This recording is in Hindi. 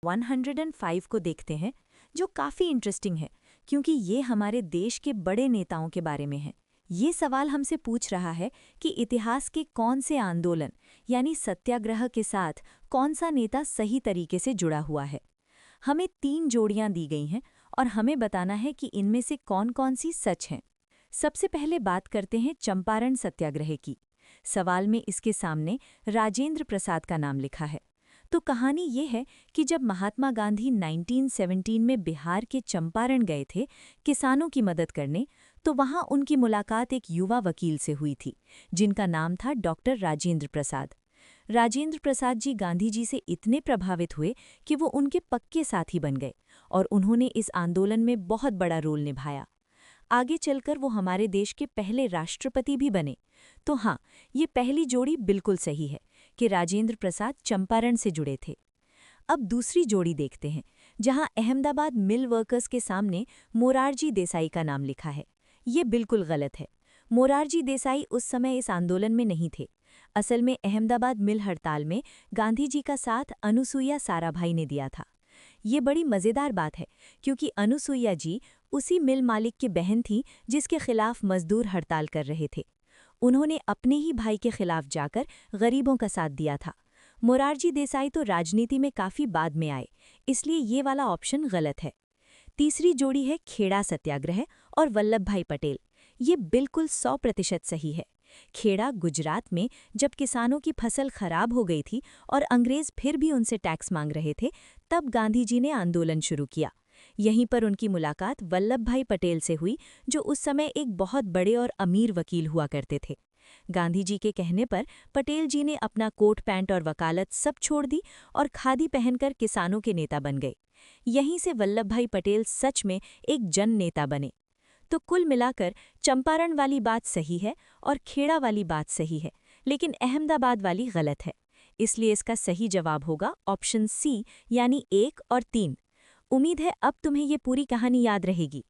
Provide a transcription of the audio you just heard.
105 को देखते हैं, जो काफ़ी इंटरेस्टिंग है क्योंकि ये हमारे देश के बड़े नेताओं के बारे में है। ये सवाल हमसे पूछ रहा है कि इतिहास के कौन से आंदोलन यानी सत्याग्रह के साथ कौन सा नेता सही तरीके से जुड़ा हुआ है। हमें 3 जोड़ियां दी गई हैं और हमें बताना है कि इनमें से कौन-कौन सी सच हैं। सबसे पहले बात करते हैं चंपारण सत्याग्रह की। सवाल में इसके सामने राजेंद्र प्रसाद का नाम लिखा है। तो कहानी ये है कि जब महात्मा गांधी 1917 में बिहार के चंपारण गए थे किसानों की मदद करने, तो वहां उनकी मुलाकात एक युवा वकील से हुई थी जिनका नाम था डॉक्टर राजेंद्र प्रसाद। राजेंद्र प्रसाद जी गांधी जी से इतने प्रभावित हुए कि वो उनके पक्के साथी बन गए और उन्होंने इस आंदोलन में बहुत बड़ा रोल निभाया। आगे चलकर वो हमारे देश के पहले राष्ट्रपति भी बने। तो हाँ, ये पहली जोड़ी बिल्कुल सही है कि राजेंद्र प्रसाद चंपारण से जुड़े थे। अब दूसरी जोड़ी देखते हैं, जहां अहमदाबाद मिल वर्कर्स के सामने मोरारजी देसाई का नाम लिखा है। ये बिल्कुल गलत है। मोरारजी देसाई उस समय इस आंदोलन में नहीं थे। असल में अहमदाबाद मिल हड़ताल में गांधी जी का साथ अनुसुईया साराभाई ने दिया था। ये बड़ी मज़ेदार बात है क्योंकि अनुसुईया जी उसी मिल मालिक की बहन थी जिसके खिलाफ मजदूर हड़ताल कर रहे थे। उन्होंने अपने ही भाई के खिलाफ जाकर गरीबों का साथ दिया था। मोरारजी देसाई तो राजनीति में काफ़ी बाद में आए, इसलिए ये वाला ऑप्शन गलत है। तीसरी जोड़ी है खेड़ा सत्याग्रह और वल्लभ भाई पटेल। ये बिल्कुल 100% सही है। खेड़ा गुजरात में जब किसानों की फसल खराब हो गई थी और अंग्रेज फिर भी उनसे टैक्स मांग रहे थे, तब गांधी जी ने आंदोलन शुरू किया। यहीं पर उनकी मुलाकात वल्लभ भाई पटेल से हुई, जो उस समय एक बहुत बड़े और अमीर वकील हुआ करते थे। गांधी जी के कहने पर पटेल जी ने अपना कोट पैंट और वकालत सब छोड़ दी और खादी पहनकर किसानों के नेता बन गए। यहीं से वल्लभ भाई पटेल सच में एक जन नेता बने। तो कुल मिलाकर चंपारण वाली बात सही है और खेड़ा वाली बात सही है, लेकिन अहमदाबाद वाली गलत है। इसलिए इसका सही जवाब होगा ऑप्शन सी, यानी 1 और 3। उम्मीद है अब तुम्हें ये पूरी कहानी याद रहेगी।